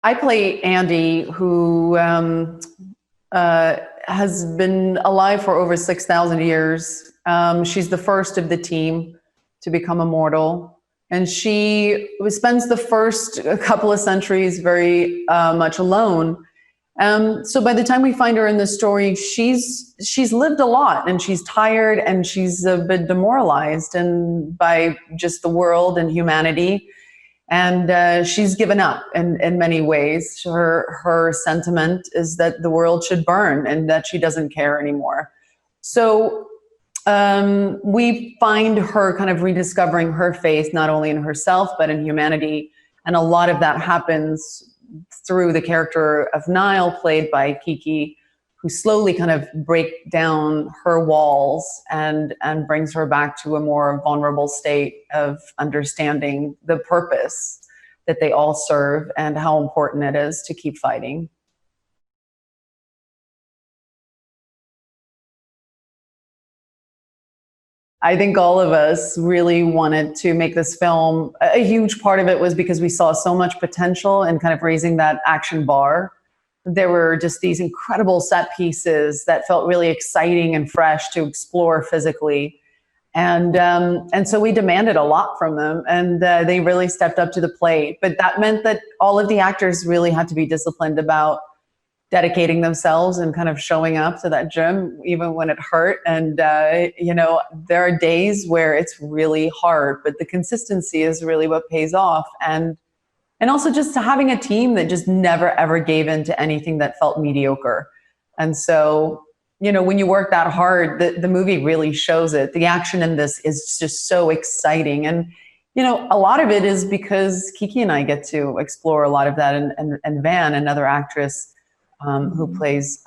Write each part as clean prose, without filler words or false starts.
I play Andy, who has been alive for over 6,000 years. She's the first of the team to become immortal. And she spends the first couple of centuries very much alone. So by the time we find her in the story, she's lived a lot, and she's tired, and she's a bit demoralized and by just the world and humanity. And she's given up in many ways. Her sentiment is that the world should burn and that she doesn't care anymore. So we find her kind of rediscovering her faith, not only in herself, but in humanity. And a lot of that happens through the character of Nile, played by Kiki, who slowly kind of break down her walls and brings her back to a more vulnerable state of understanding the purpose that they all serve and how important it is to keep fighting. I think all of us really wanted to make this film. A huge part of it was because we saw so much potential in kind of raising that action bar. There were just these incredible set pieces that felt really exciting and fresh to explore physically. And so we demanded a lot from them, and they really stepped up to the plate. But that meant that all of the actors really had to be disciplined about dedicating themselves and kind of showing up to that gym, even when it hurt. And, there are days where it's really hard, but the consistency is really what pays off. And also just having a team that just never, ever gave in to anything that felt mediocre. And so, when you work that hard, the movie really shows it. The action in this is just so exciting. And, a lot of it is because Kiki and I get to explore a lot of that, and Van, another actress, who plays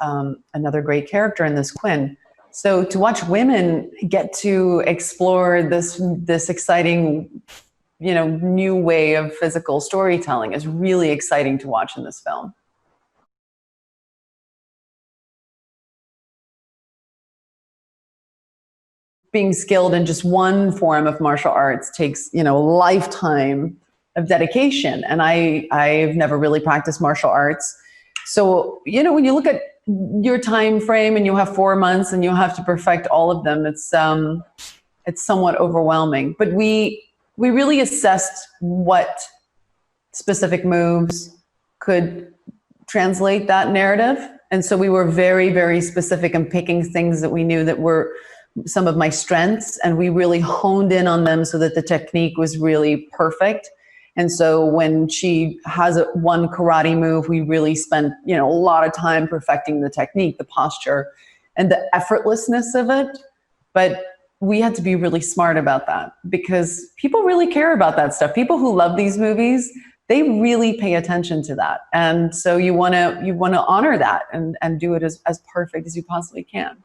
another great character in this, Quinn. So to watch women get to explore this exciting, new way of physical storytelling is really exciting to watch in this film. Being skilled in just one form of martial arts takes, a lifetime of dedication. And I've never really practiced martial arts. So, when you look at your time frame and you have 4 months and you have to perfect all of them, it's somewhat overwhelming. But we really assessed what specific moves could translate that narrative. And so we were very, very specific in picking things that we knew that were some of my strengths, and we really honed in on them so that the technique was really perfect. And so when she has one karate move, we really spent, a lot of time perfecting the technique, the posture, and the effortlessness of it. But we had to be really smart about that, because people really care about that stuff. People who love these movies, they really pay attention to that. And so you want to honor that and do it as perfect as you possibly can.